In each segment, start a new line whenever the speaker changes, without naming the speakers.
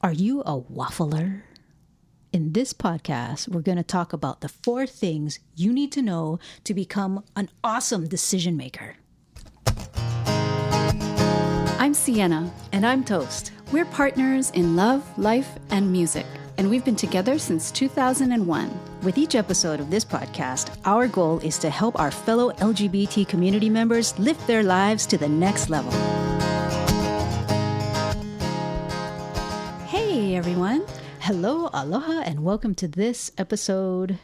Are you a waffler? In this podcast, we're going to talk about the 4 things you need to know to become an awesome decision maker.
I'm Sienna.
And I'm Toast.
We're partners in love, life, and music, and we've been together since 2001.
With each episode of this podcast, our goal is to help our fellow LGBT community members lift their lives to the next level.
Hey, everyone.
Hello, aloha, and welcome to this episode.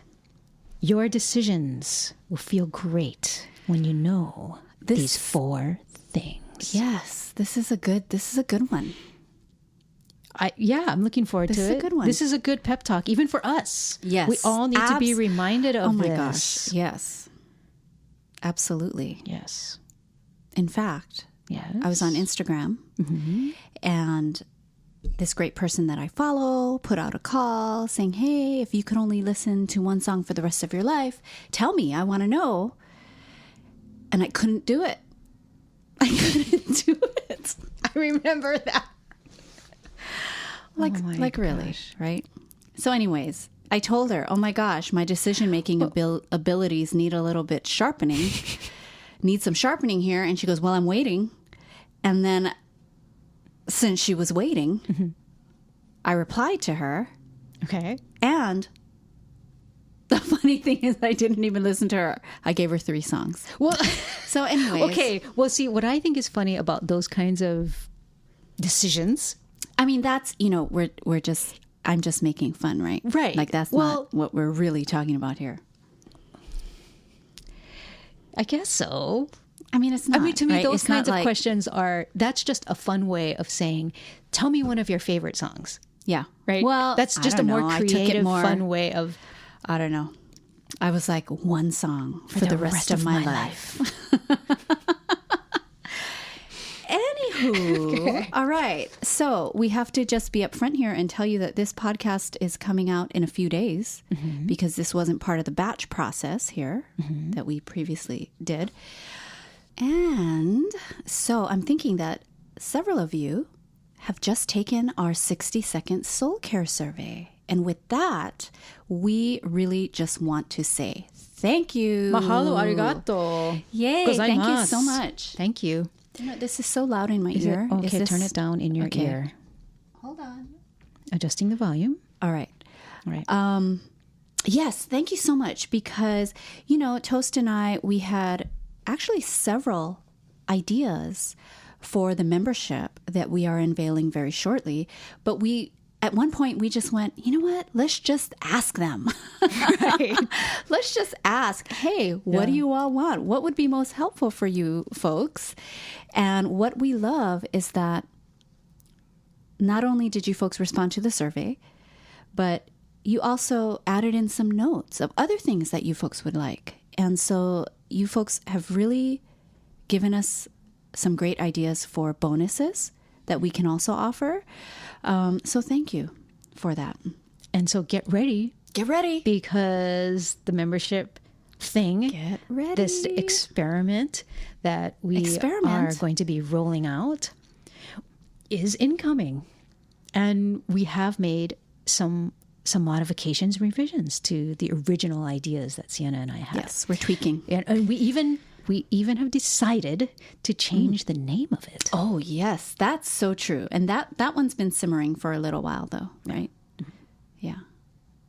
Your decisions will feel great when you know these 4 things.
Yes, this is a good one.
I'm looking forward to it.
This is a good one.
This is a good pep talk, even for us.
Yes.
We all need to be reminded of this.
Oh my gosh. Yes. Absolutely.
Yes.
In fact,
yes.
I was on Instagram and this great person that I follow put out a call saying, hey, if you could only listen to one song for the rest of your life, tell me, I want to know. And I couldn't do it. I couldn't do it. I remember that. Like really, right? So anyways, I told her, oh my gosh, my decision-making abilities need a little bit sharpening. Need some sharpening here. And she goes, well, I'm waiting. And then since she was waiting, I replied to her.
Okay.
And the funny thing is I didn't even listen to her. I gave her 3 songs.
Well,
so anyways.
Okay. Well, see, what I think is funny about those kinds of decisions.
I mean, that's, I'm just making fun, right?
Right.
Like that's not what we're really talking about here.
I guess so.
I mean, it's not.
I mean, to me,
right?
those
It's
kinds
not
of questions that's just a fun way of saying, tell me one of your favorite songs.
Yeah.
Right.
Well,
that's just a more creative, fun way of.
I don't know. I was like, one song for the rest of my life. Anywho, okay. All right. So we have to just be upfront here and tell you that this podcast is coming out in a few days because this wasn't part of the batch process here that we previously did. And so I'm thinking that several of you have just taken our 60-second soul care survey. And with that, we really just want to say thank you.
Mahalo arigato.
Yay. Thank you so much.
Thank you.
This is so loud in my ear.
Okay, turn it down in your ear.
Hold on.
Adjusting the volume.
All right.
All right.
Yes, thank you so much because, Toast and I, we had actually several ideas for the membership that we are unveiling very shortly. But at one point, we just went, you know what? Let's just ask them. Right. Let's just ask, hey, what do you all want? What would be most helpful for you folks? And what we love is that not only did you folks respond to the survey, but you also added in some notes of other things that you folks would like. And so you folks have really given us some great ideas for bonuses that we can also offer. So thank you for that. And
so get ready.
Get ready.
Because the membership thing,
get ready.
This experiment that we are going to be rolling out is incoming. And we have made some modifications, revisions to the original ideas that Sienna and I had.
Yes, we're tweaking.
And we even have decided to change the name of it.
Oh, yes. That's so true. And that one's been simmering for a little while, though, right? Yeah.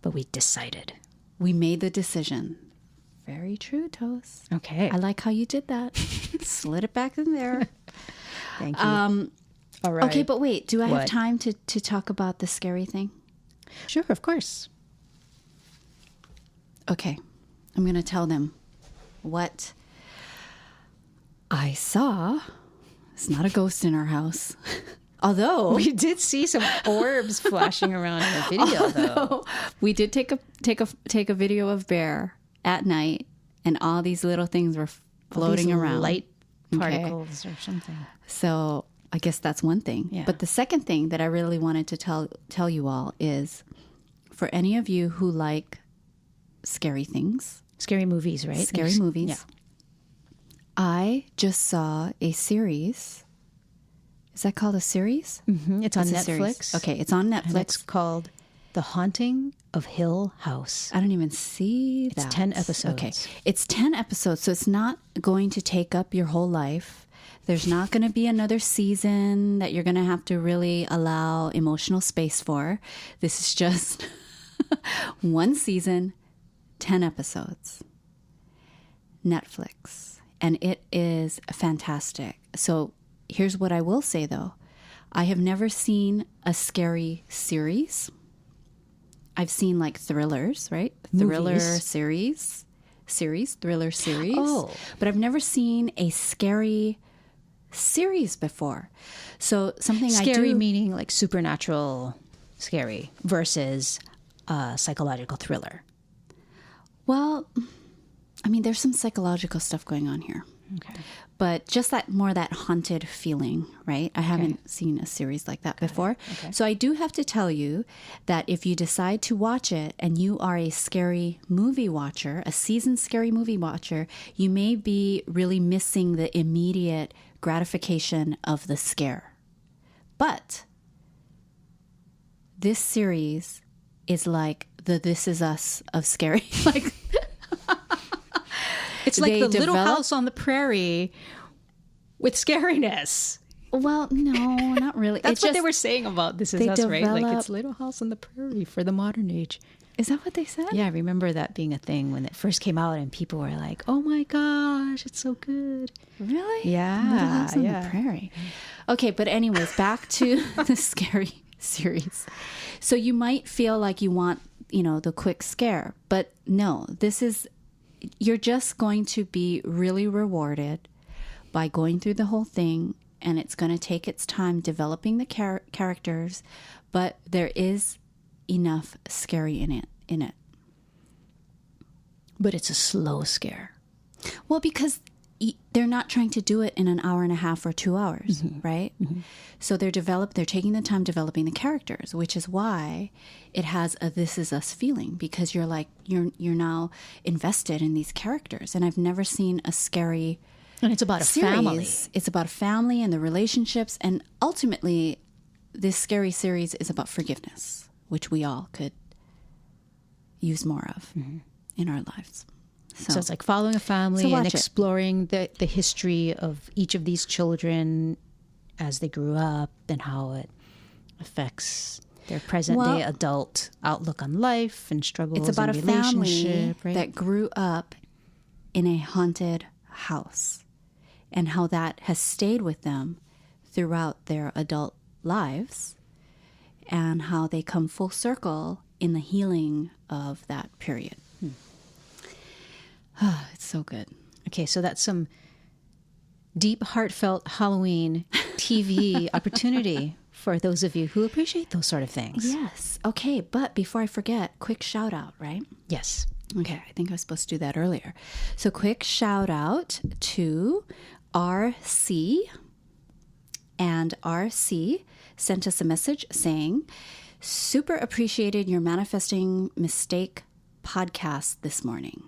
But we decided.
We made the decision. Very true, Toast.
Okay.
I like how you did that. Slid it back in there.
Thank you. All right.
Okay, but wait. Do I have time to talk about the scary thing?
Sure, of course.
Okay. I'm going to tell them what I saw. It's not a ghost in our house. Although
we did see some orbs flashing around in the video, though.
We did take a video of Bear at night, and all these little things were floating around,
light particles or something.
So I guess that's one thing.
Yeah.
But the second thing that I really wanted to tell you all is, for any of you who like scary things,
scary movies, right?
Scary movies. Yeah. I just saw a series. Is that called a series?
Mm-hmm. It's on Netflix.
Okay, it's on Netflix.
And it's called The Haunting of Hill House.
I don't even see that.
It's 10 episodes.
Okay, it's 10 episodes, so it's not going to take up your whole life. There's not going to be another season that you're going to have to really allow emotional space for. This is just one season, 10 episodes. Netflix. And it is fantastic. So here's what I will say, though. I have never seen a scary series. I've seen like thrillers, right? Thriller series. Oh. But I've never seen a scary series before. So something
scary meaning like supernatural scary versus a psychological thriller.
Well, I mean, there's some psychological stuff going on here.
Okay.
But just that haunted feeling, right? I haven't seen a series like that before.
Okay.
So I do have to tell you that if you decide to watch it and you are a scary movie watcher, a seasoned scary movie watcher, you may be really missing the immediate gratification of the scare. But this series is like the This Is Us of scary. Like
it's like the Little House on the Prairie with scariness.
Well, no, not really.
That's what they were saying about This Is Us, right? Like it's Little House on the Prairie for the modern age.
Is that what they said?
Yeah, I remember that being a thing when it first came out and people were like, oh my gosh, it's so good.
Really?
Yeah.
Little House on the Prairie. Okay, but anyways, back to the scary series. So you might feel like you want, the quick scare, but no, you're just going to be really rewarded by going through the whole thing, and it's going to take its time developing the characters, but there is enough scary in it.
But it's a slow scare.
Well, because they're not trying to do it in an hour and a half or 2 hours, right? Mm-hmm. So they're taking the time developing the characters, which is why it has a This Is Us feeling, because you're now invested in these characters. And I've never seen a scary
and it's about
series.
A family.
It's about a family and the relationships, and ultimately this scary series is about forgiveness, which we all could use more of in our lives. So
it's like following a family and exploring the history of each of these children as they grew up and how it affects their present-day adult outlook on life and struggles.
It's about
and
a family
right?
that grew up in a haunted house and how that has stayed with them throughout their adult lives and how they come full circle in the healing of that period. It's so good.
Okay, so that's some deep, heartfelt Halloween TV opportunity for those of you who appreciate those sort of things.
Yes. Okay, but before I forget, quick shout out, right?
Yes.
Okay, I think I was supposed to do that earlier. So quick shout out to RC. And RC sent us a message saying, super appreciated your Manifesting Mistake podcast this morning.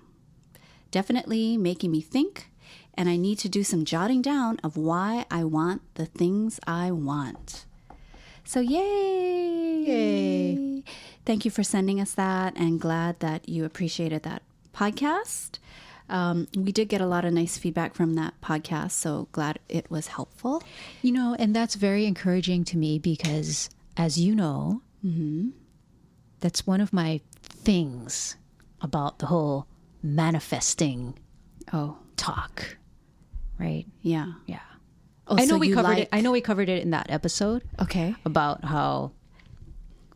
Definitely making me think, and I need to do some jotting down of why I want the things I want. So yay! Thank you for sending us that, and glad that you appreciated that podcast. We did get a lot of nice feedback from that podcast, so glad it was helpful.
And that's very encouraging to me because, as you know, that's one of my things about the whole manifesting talk, right?
Yeah.
I know we covered it. I know we covered it in that episode.
Okay.
About how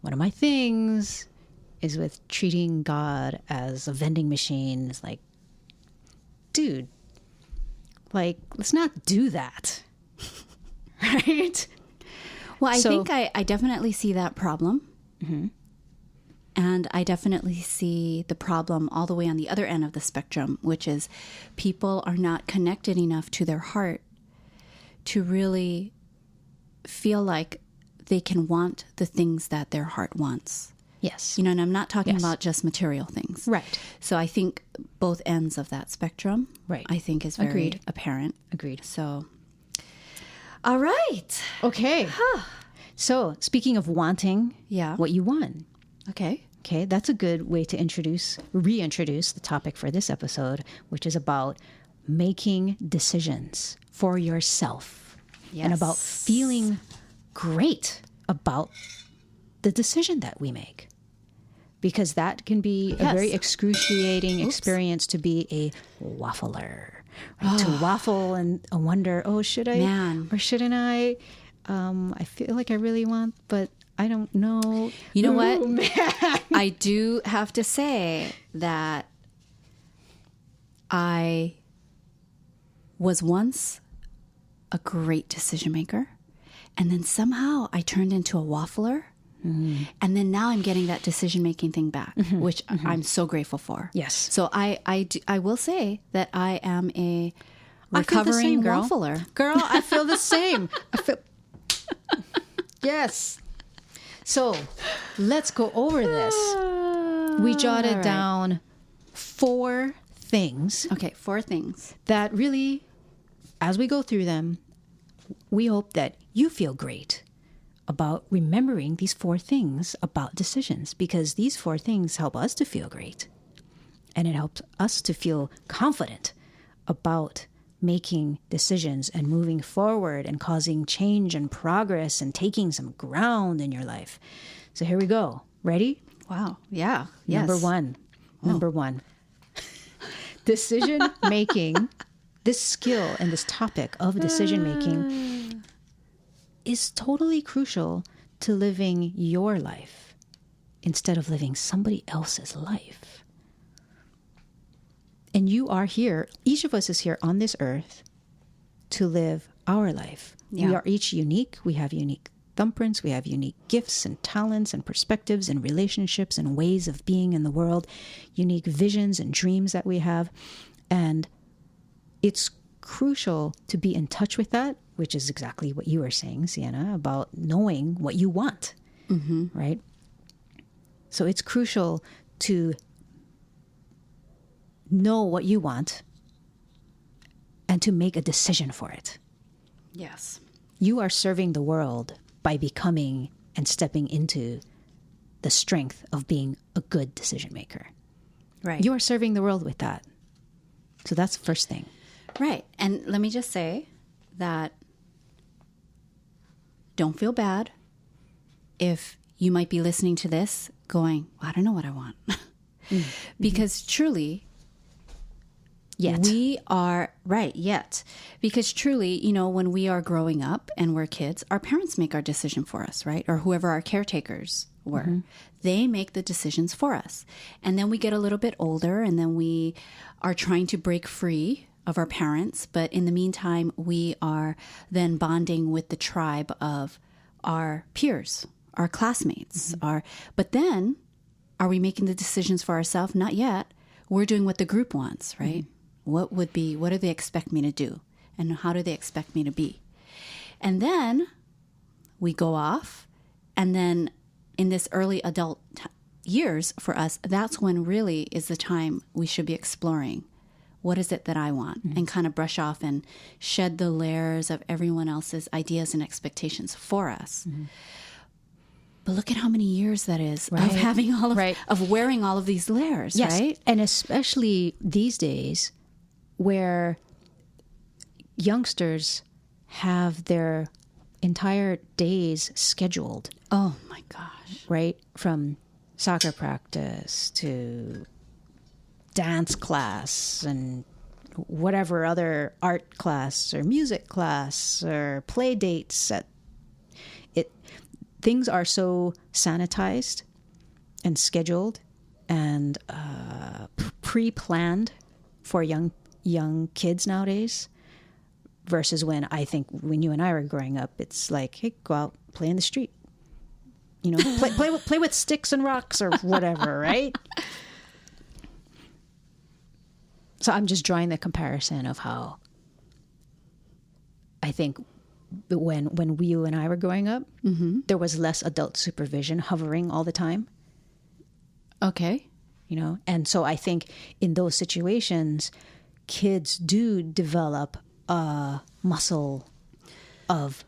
one of my things is with treating God as a vending machine. It's like, dude, like, let's not do that. Right?
Well, I think I definitely see that problem. And I definitely see the problem all the way on the other end of the spectrum, which is people are not connected enough to their heart to really feel like they can want the things that their heart wants.
Yes.
And I'm not talking about just material things.
Right.
So I think both ends of that spectrum,
right,
I think is very apparent.
Agreed.
So, All right.
Okay. So, speaking of wanting what you want. Okay, that's a good way to reintroduce the topic for this episode, which is about making decisions for yourself and about feeling great about the decision that we make. Because that can be a very excruciating experience to be a waffler. Right? To waffle and wonder, should I or shouldn't I? I feel like I really want, but I don't know.
You know what? Man. I do have to say that I was once a great decision maker, and then somehow I turned into a waffler. Mm-hmm. And then now I'm getting that decision-making thing back, which I'm so grateful for.
Yes.
So I will say that I am a recovering waffler.
Girl, I feel the same. Yes. So let's go over this. We jotted down 4 things.
Okay, 4 things.
That really, as we go through them, we hope that you feel great about remembering these 4 things about decisions, because these 4 things help us to feel great. And it helps us to feel confident about making decisions and moving forward and causing change and progress and taking some ground in your life. So here we go. Ready?
Wow. Yeah.
Yes. Number one. Decision making, this skill and this topic of decision making is totally crucial to living your life instead of living somebody else's life. And you are here, each of us is here on this earth to live our life. Yeah. We are each unique. We have unique thumbprints. We have unique gifts and talents and perspectives and relationships and ways of being in the world, unique visions and dreams that we have. And it's crucial to be in touch with that, which is exactly what you were saying, Sienna, about knowing what you want, right? So it's crucial to know what you want and to make a decision for it.
Yes.
You are serving the world by becoming and stepping into the strength of being a good decision maker.
Right.
You are serving the world with that. So that's the first thing.
Right. And let me just say that don't feel bad if you might be listening to this going, I don't know what I want. Because truly, we are right yet. Because truly, when we are growing up and we're kids, our parents make our decision for us, right? Or whoever our caretakers were. They make the decisions for us. And then we get a little bit older and then we are trying to break free of our parents. But in the meantime, we are then bonding with the tribe of our peers, our classmates. But then, are we making the decisions for ourselves? Not yet. We're doing what the group wants, right? What do they expect me to do? And how do they expect me to be? And then we go off. And then in this early adult years for us, that's when really is the time we should be exploring. What is it that I want? And kind of brush off and shed the layers of everyone else's ideas and expectations for us. But look at how many years that is of having all of, of wearing all of these layers, right?
And especially these days where youngsters have their entire days scheduled.
Oh my gosh.
Right? From soccer practice to dance class and whatever other art class or music class or play dates. Things are so sanitized and scheduled and pre-planned for young kids nowadays versus when you and I were growing up, it's like, hey, go out, play in the street. Play with sticks and rocks or whatever, right? So I'm just drawing the comparison of how I think when you and I were growing up, there was less adult supervision hovering all the time.
Okay.
And so I think in those situations, kids do develop a muscle of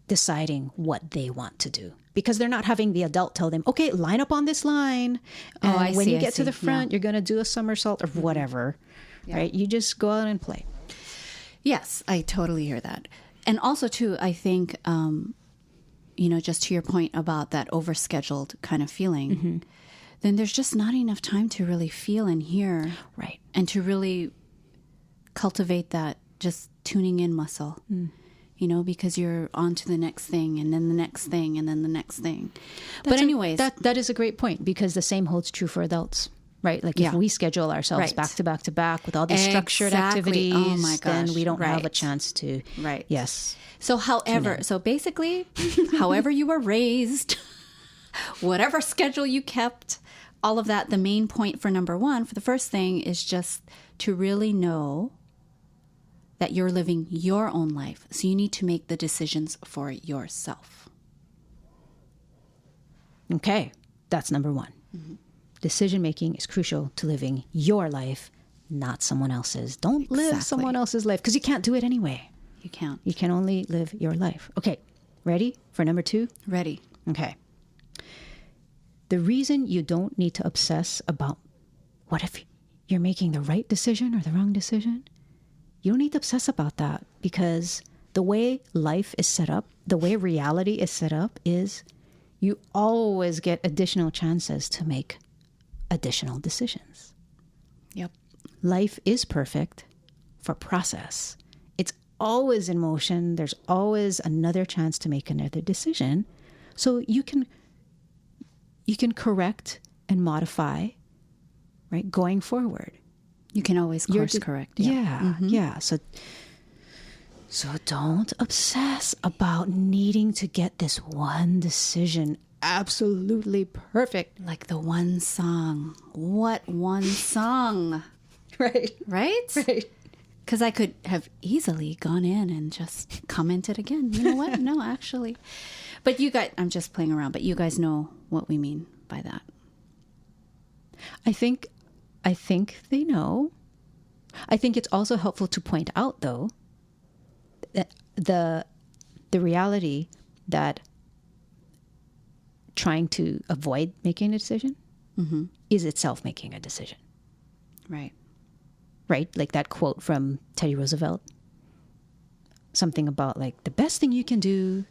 deciding what they want to do, because they're not having the adult tell them, okay, line up on this line. And when you get to the front, you're going to do a somersault or whatever, right? You just go out and play.
Yes, I totally hear that. And also, too, I think, just to your point about that overscheduled kind of feeling, then there's just not enough time to really feel and hear.
Right.
And to really cultivate that just tuning in muscle, because you're on to the next thing and then the next thing and then the next thing.
That is a great point, because the same holds true for adults. Right? Like if we schedule ourselves back to back to back with all these structured activities,
oh my gosh,
then we don't have a chance to.
Right.
Yes.
So basically, however you were raised, whatever schedule you kept, all of that, the main point for number one, for the first thing, is just to really know that you're living your own life. So you need to make the decisions for yourself.
Okay. That's number one. Decision-making is crucial to living your life, not someone else's. Don't live someone else's life, because you can't do it anyway.
You can't.
You can only live your life. Okay, ready for number two?
Ready.
Okay. The reason you don't need to obsess about what if you're making the right decision or the wrong decision, you don't need to obsess about that, because the way life is set up, the way reality is set up, is you always get additional chances to make additional decisions.
Yep.
Life is perfect for process. It's always in motion. There's always another chance to make another decision. So you can correct and modify, right, going forward.
You can always course correct.
Yeah. So don't obsess about needing to get this one decision absolutely perfect.
Like the one song. What one song?
Right?
Right. Because I could have easily gone in and just commented again. You know what? No, actually. But you guys, I'm just playing around, but you guys know what we mean by that.
I think they know. I think it's also helpful to point out, though, that the reality that trying to avoid making a decision is itself making a decision.
Right.
Right? Like that quote from Teddy Roosevelt. Something about like, the best thing you can do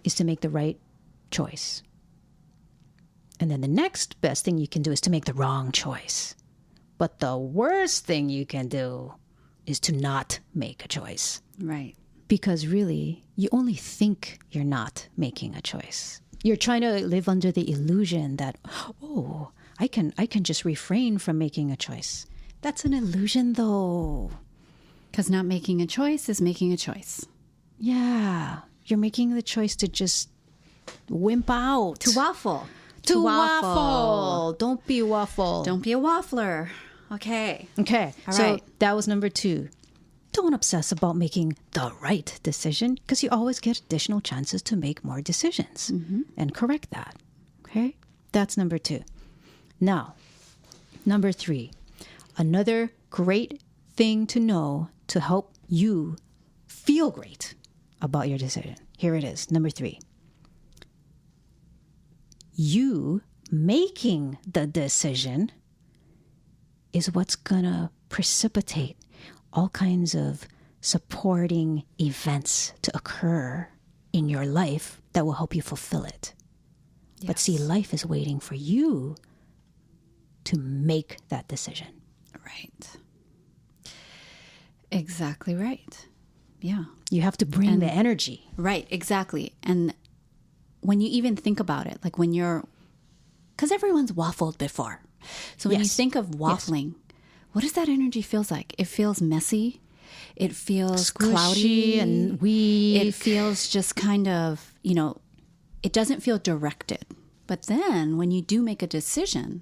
is to make the right choice. And then the next best thing you can do is to make the wrong choice. But the worst thing you can do is to not make a choice.
Right.
Because really, you only think you're not making a choice. You're trying to live under the illusion that, I can just refrain from making a choice. That's an illusion, though.
Because not making a choice is making a choice.
Yeah. You're making the choice to just wimp out.
To waffle.
To waffle. Don't be a waffle.
Don't be a waffler. Okay.
All right. That was number two. Don't obsess about making the right decision, because you always get additional chances to make more decisions and correct that. Okay? That's number two. Now, number three, another great thing to know to help you feel great about your decision. Here it is. Number three. You making the decision is what's going to precipitate all kinds of supporting events to occur in your life that will help you fulfill it. Yes. But see, life is waiting for you to make that decision.
Right. Exactly right. Yeah.
You have to bring the energy.
Right, exactly. And when you even think about it, like when you're, because everyone's waffled before. So when you think of waffling, what does that energy feels like? It feels messy. It feels
squishy, cloudy and weak.
It feels just kind of, it doesn't feel directed. But then when you do make a decision,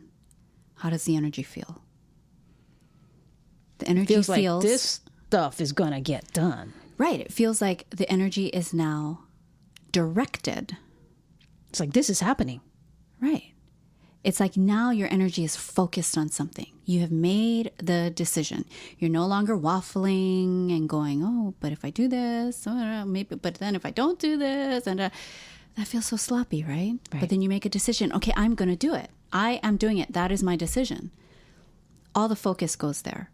how does the energy feel? The energy feels
like this stuff is going to get done.
Right. It feels like the energy is now directed.
It's like, this is happening.
Right. It's like now your energy is focused on something. You have made the decision. You're no longer waffling and going, oh, but if I do this, maybe, but then if I don't do this, and that feels so sloppy, right? But then you make a decision. Okay, I'm going to do it. I am doing it. That is my decision. All the focus goes there.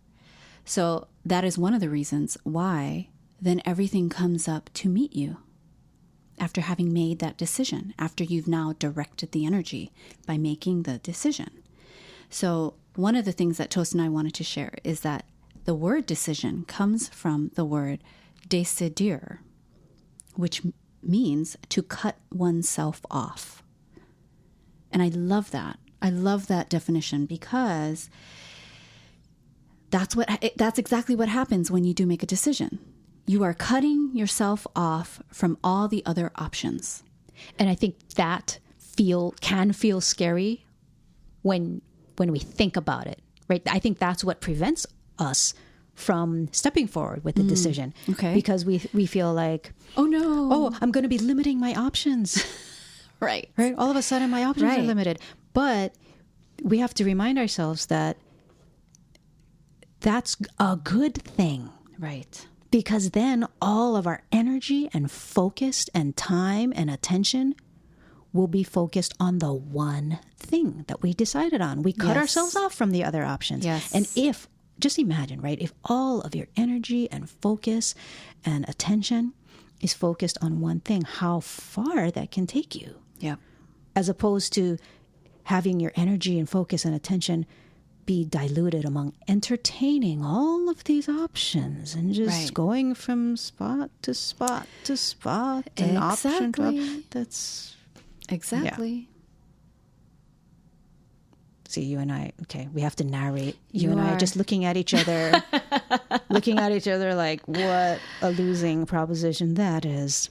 So that is one of the reasons why then everything comes up to meet you. After having made that decision, after you've now directed the energy by making the decision. So one of the things that Toast and I wanted to share is that the word decision comes from the word décider, which means to cut oneself off. And I love that. I love that definition because that's exactly what happens when you do make a decision. You are cutting yourself off from all the other options.
And I think that can feel scary when we think about it, right? I think that's what prevents us from stepping forward with the decision.
Okay.
Because we feel like,
oh no,
I'm going to be limiting my options.
Right.
All of a sudden my options are limited. But we have to remind ourselves that that's a good thing.
Right.
Because then all of our energy and focus and time and attention will be focused on the one thing that we decided on. We cut ourselves off from the other options.
Yes.
And just imagine, right? If all of your energy and focus and attention is focused on one thing, how far that can take you.
Yep.
As opposed to having your energy and focus and attention be diluted among entertaining all of these options and just going from spot to spot to spot and option to that's
exactly.
See, you and I, okay, we have to narrate. You and I are just looking at each other, like, what a losing proposition that is.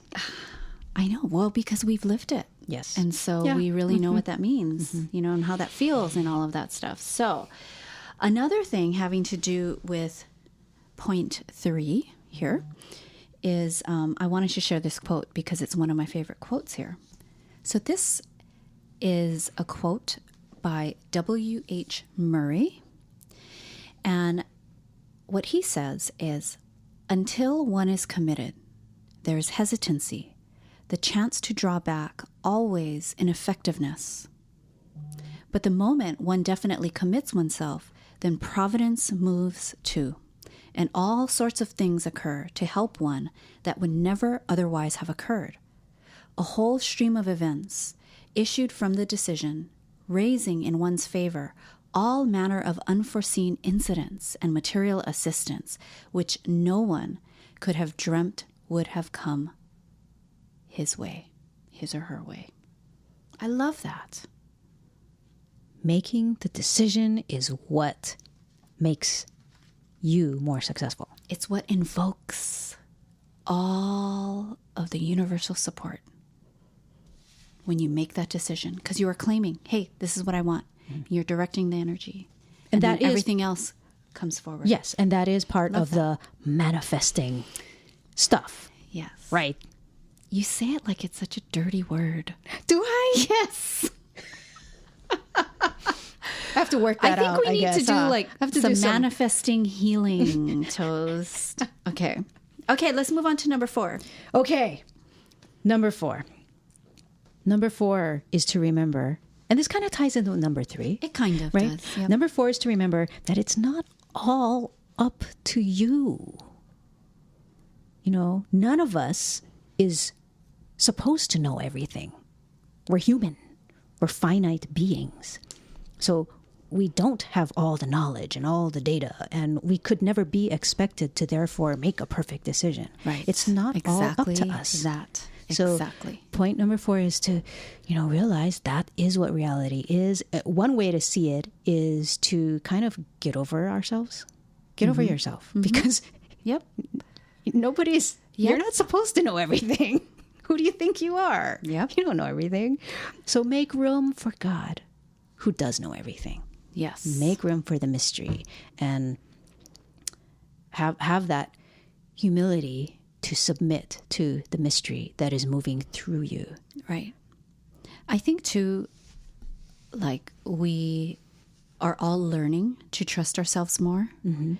I know. Well, because we've lived it.
Yes.
And so we really know what that means, and how that feels and all of that stuff. So another thing having to do with point 3 here is I wanted to share this quote because it's one of my favorite quotes here. So this is a quote by W.H. Murray. And what he says is, until one is committed, there is hesitancy, the chance to draw back, always ineffectiveness. But the moment one definitely commits oneself, then providence moves too, and all sorts of things occur to help one that would never otherwise have occurred. A whole stream of events issued from the decision, raising in one's favor all manner of unforeseen incidents and material assistance, which no one could have dreamt would have come his way, his or her way. I love that.
Making the decision is what makes you more successful.
It's what invokes all of the universal support when you make that decision, because you are claiming, hey, this is what I want. You're directing the energy. And that is, everything else comes forward.
Yes, and that is part of the manifesting stuff.
Yes.
Right.
You say it like it's such a dirty word.
Do I?
Yes.
I have to work that out.
I think we need to do some manifesting healing, Toast. Okay, let's move on to number 4.
Okay. Number 4. Number 4 is to remember, and this kind of ties into number 3.
It kind of
right?
does. Yep.
Number 4 is to remember that it's not all up to you. None of us is supposed to know everything. We're human. We're finite beings. So we don't have all the knowledge and all the data, and we could never be expected to therefore make a perfect decision.
Right.
It's not all up to us. So point number 4 is to, realize that is what reality is. One way to see it is to kind of get over ourselves. Get over yourself. Because you're not supposed to know everything. Who do you think you are?
Yep.
You don't know everything. So make room for God, who does know everything.
Yes.
Make room for the mystery and have that humility to submit to the mystery that is moving through you.
Right. I think, too, like we are all learning to trust ourselves more. Mm-hmm.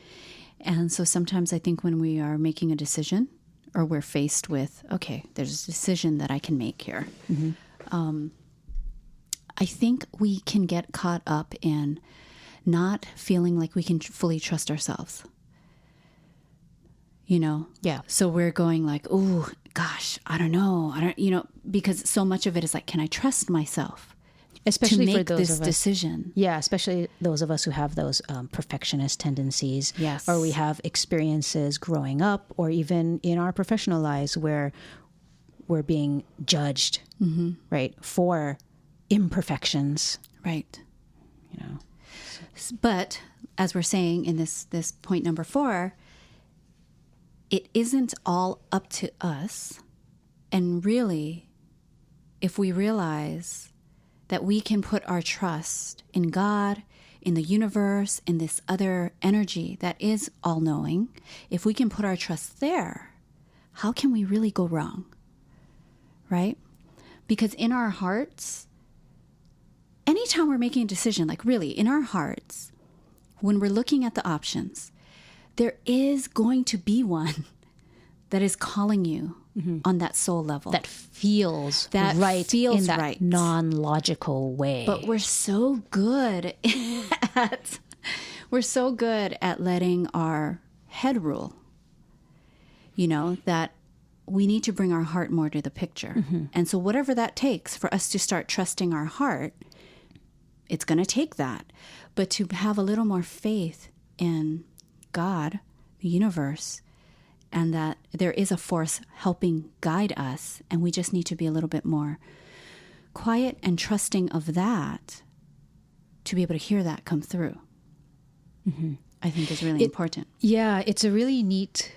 And so sometimes I think when we are making a decision or we're faced with, okay, there's a decision that I can make here. Mm-hmm. I think we can get caught up in not feeling like we can fully trust ourselves. You know?
Yeah.
So we're going like, oh, gosh, I don't know. Because so much of it is like, can I trust myself?
Especially
to make
for those
this
of us,
decision.
Yeah, especially those of us who have those perfectionist tendencies.
Yes.
Or we have experiences growing up or even in our professional lives where we're being judged, mm-hmm. right, for imperfections.
Right.
You know.
But as we're saying in this point number 4, it isn't all up to us. And really, if we realize that we can put our trust in God, in the universe, in this other energy that is all-knowing, if we can put our trust there, how can we really go wrong? Right? Because in our hearts, anytime we're making a decision, like really in our hearts, when we're looking at the options, there is going to be one that is calling you mm-hmm. on that soul level.
That feels right in that
right.
non-logical way.
But we're so good at letting our head rule. You know, that we need to bring our heart more to the picture. Mm-hmm. And so whatever that takes for us to start trusting our heart, it's going to take that. But to have a little more faith in God, the universe, and that there is a force helping guide us, and we just need to be a little bit more quiet and trusting of that to be able to hear that come through. Mm-hmm. I think is really important.
Yeah, it's a really neat...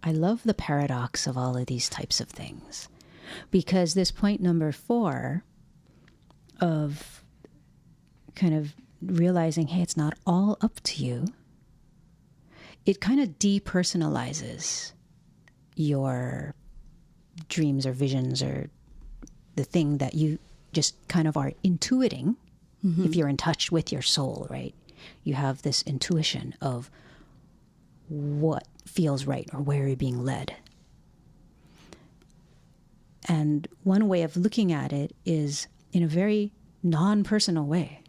I love the paradox of all of these types of things, because this point number 4 of kind of realizing, hey, it's not all up to you, it kind of depersonalizes your dreams or visions or the thing that you just kind of are intuiting. Mm-hmm. If you're in touch with your soul, right? You have this intuition of what feels right or where you're being led. And one way of looking at it is in a very non-personal way.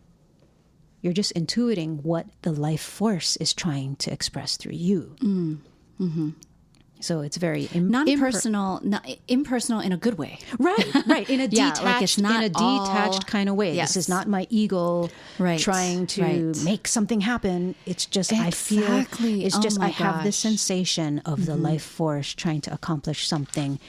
You're just intuiting what the life force is trying to express through you. Mm-hmm. So it's very
non-personal, impersonal in a good way.
Right. In a detached,
like it's not
detached kind of way. Yes. This is not my ego trying to make something happen. It's just I feel. It's just I have this sensation of mm-hmm. the life force trying to accomplish something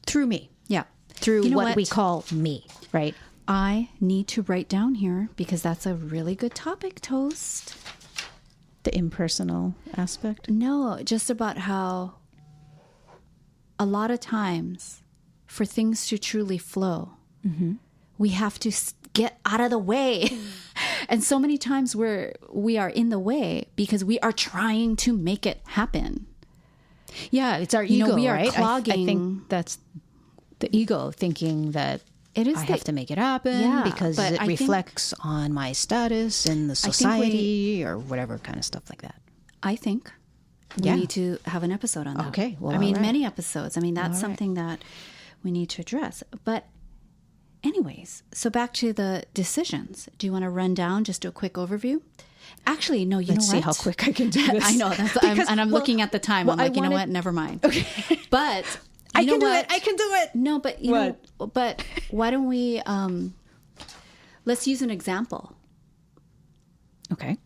through me.
Yeah,
through what we call me. Right.
I need to write down here because that's a really good topic, Toast.
The impersonal aspect?
No, just about how a lot of times for things to truly flow, mm-hmm. we have to get out of the way. And so many times we are in the way because we are trying to make it happen.
Yeah, it's our ego,
we are
right?
clogging.
I think that's the ego thinking that
it is
I have to make it happen because it reflects on my status in the society or whatever kind of stuff like that.
I think we need to have an episode on that.
Okay. Well,
many episodes. That's something that we need to address. But anyways, so back to the decisions. Do you want to run down, just do a quick overview? Actually, no,
Let's see how quick I can do this.
I know. I'm looking at the time. I'm like, you know what? Never mind. Okay. But...
I can do it.
No, but you know, but why don't we let's use an example.
Okay.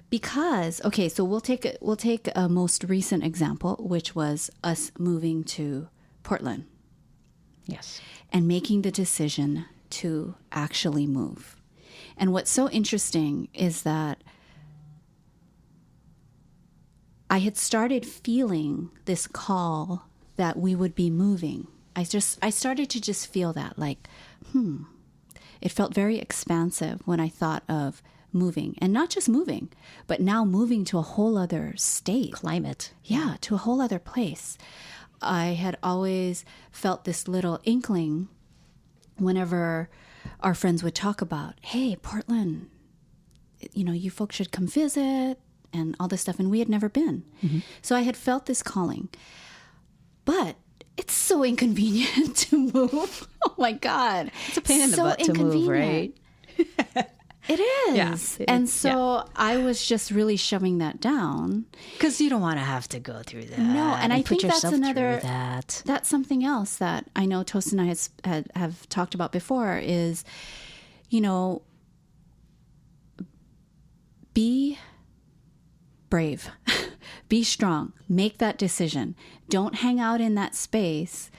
Because so we'll take a most recent example, which was us moving to Portland.
Yes.
And making the decision to actually move. And what's so interesting is that I had started feeling this call that we would be moving. I started to just feel that like, it felt very expansive when I thought of moving, and not just moving, but now moving to a whole other state.
Climate.
Yeah, to a whole other place. I had always felt this little inkling whenever our friends would talk about, hey, Portland, you folks should come visit and all this stuff. And we had never been. Mm-hmm. So I had felt this calling. But it's so inconvenient to move. Oh, my God.
It's a pain in the butt to move, right?
It is.
Yeah,
and so I was just really shoving that down.
Because you don't want to have to go through that.
No, and I think that's another,
that.
That's something else that I know Toast and I have talked about before is, be brave, be strong, make that decision. Don't hang out in that space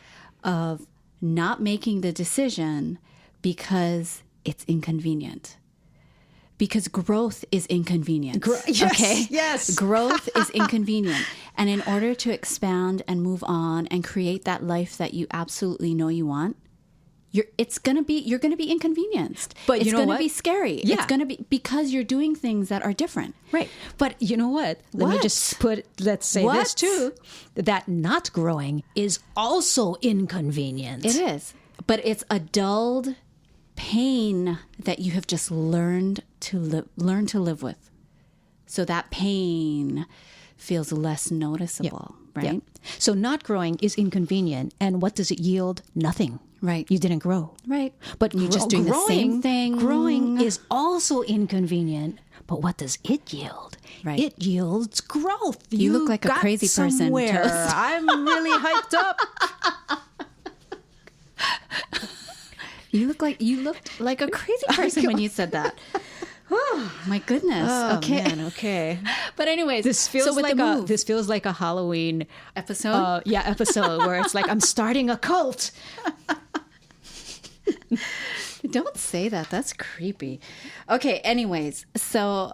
of not making the decision because it's inconvenient. Because growth is inconvenient.
Yes,
okay?
Yes.
Growth is inconvenient. And in order to expand and move on and create that life that you absolutely know you want, you're going to be inconvenienced.
But
it's
you know what?
It's going to be scary.
Yeah.
It's going to be because you're doing things that are different.
Right. But you know what? Let's say this too, that not growing is also inconvenient.
It is. But it's a dulled pain that you have just learned to live with. So that pain feels less noticeable, right?
Yeah. So not growing is inconvenient. And what does it yield? Nothing.
Right.
You didn't grow.
Right.
But
you're just doing the same thing.
Growing is also inconvenient. But what does it yield?
Right.
It yields growth.
You look like a crazy person.
I'm really hyped up.
You looked like a crazy person when you said that. Oh, my goodness.
Oh,
okay.
Man, okay.
But anyways,
this feels like a Halloween
episode.
Episode where it's like I'm starting a cult.
Don't say that. That's creepy. Okay, anyways, so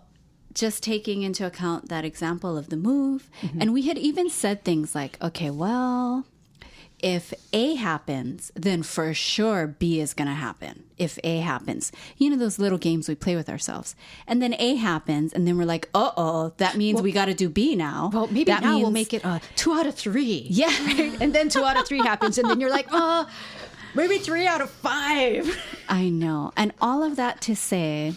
just taking into account that example of the move, mm-hmm. and we had even said things like, okay, well, if A happens, then for sure B is going to happen. If A happens, those little games we play with ourselves. And then A happens, and then we're like, uh-oh, that means we got to do B now.
Well, maybe that means we'll make it 2 out of 3.
Yeah.
Right? And then 2 out of 3 happens, and then you're like, maybe 3 out of 5.
I know. And all of that to say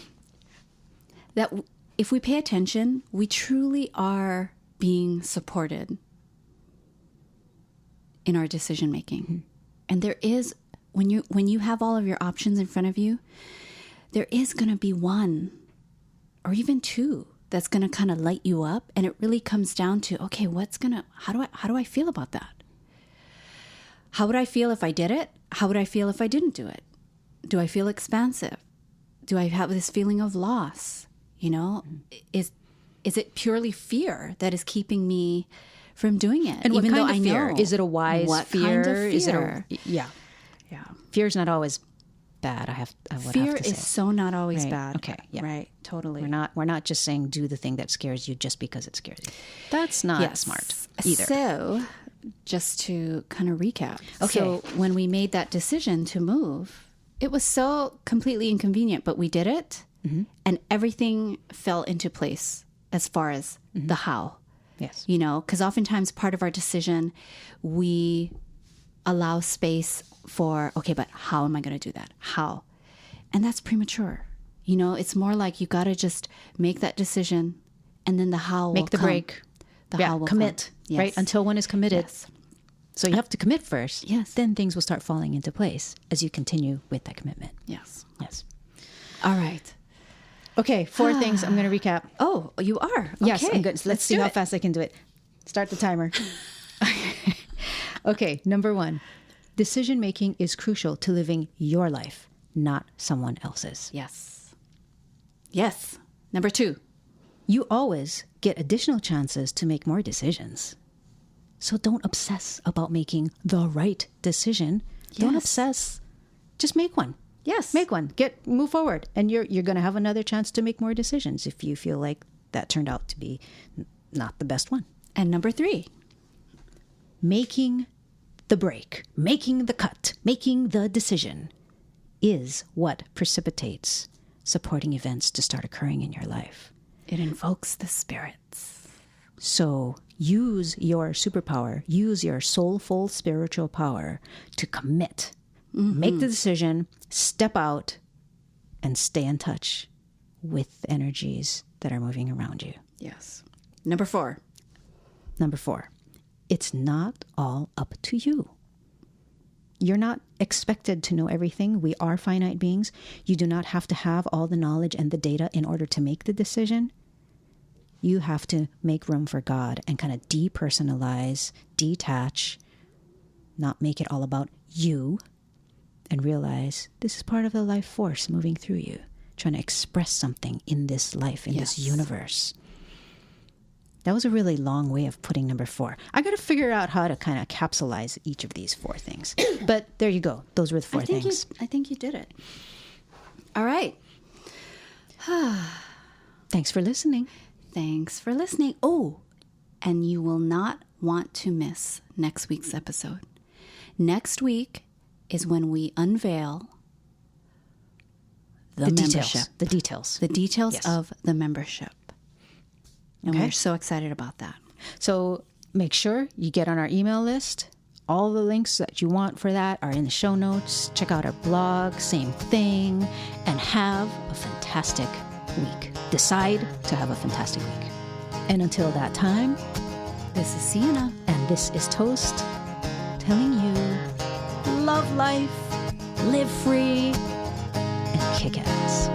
that if we pay attention, we truly are being supported in our decision making. Mm-hmm. And there is, when you have all of your options in front of you, there is going to be one or even 2 that's going to kind of light you up. And it really comes down to, okay, how do I feel about that? How would I feel if I did it? How would I feel if I didn't do it? Do I feel expansive? Do I have this feeling of loss? Is it purely fear that is keeping me from doing it?
And
even
what
though
kind of
I
fear?
know
Is it a wise
what
fear?
Kind of fear?
Is it yeah. Fear is not always bad. I would
fear
have to say.
Is so not always
right.
bad.
Okay. Yeah.
Right. Totally.
We're not just saying do the thing that scares you just because it scares you. That's not smart either.
So, just to kind of recap.
Okay.
So when we made that decision to move, it was so completely inconvenient, but we did it, mm-hmm. and everything fell into place as far as mm-hmm. the how.
Yes.
Because oftentimes part of our decision, we allow space for, okay, but how am I going to do that? How? And that's premature. It's more like you got to just make that decision, and then the how will
make the
come.
break.
How will
commit,
come. Yes.
right? Until one is committed.
Yes.
So you have to commit first.
Yes.
Then things will start falling into place as you continue with that commitment.
Yes.
Yes.
All right.
Okay, 4 things. I'm going to recap.
Oh, you are? Okay.
Yes, I'm good. So let's see how fast I can do it. Start the timer. Okay, number 1. Decision making is crucial to living your life, not someone else's.
Yes. Yes. Number 2.
You always get additional chances to make more decisions. So don't obsess about making the right decision. Yes. Don't obsess. Just make one.
Yes.
Make one. Move forward. And you're going to have another chance to make more decisions if you feel like that turned out to be not the best one.
And number 3.
Making the break, making the cut, making the decision is what precipitates supporting events to start occurring in your life.
It invokes the spirits.
So use your superpower, use your soulful spiritual power to commit Make the decision, step out, and stay in touch with energies that are moving around you.
Yes. Number 4.
It's not all up to you. You're not expected to know everything. We are finite beings. You do not have to have all the knowledge and the data in order to make the decision. You have to make room for God and kind of depersonalize, detach, not make it all about you, and realize this is part of the life force moving through you, trying to express something in this life, in this universe. That was a really long way of putting number 4. I got to figure out how to kind of capsulize each of these 4 things. But there you go. Those were the 4 things.
I think you did it. All right.
Thanks for listening.
Oh, and you will not want to miss next week's episode. Next week is when we unveil the membership.
The details.
The details of the membership. And we're so excited about that.
So make sure you get on our email list. All the links that you want for that are in the show notes. Check out our blog, same thing, and have a fantastic week. Decide to have a fantastic week. And until that time,
this is Sienna.
And this is Toast, telling you, love life, live free, and kick ass.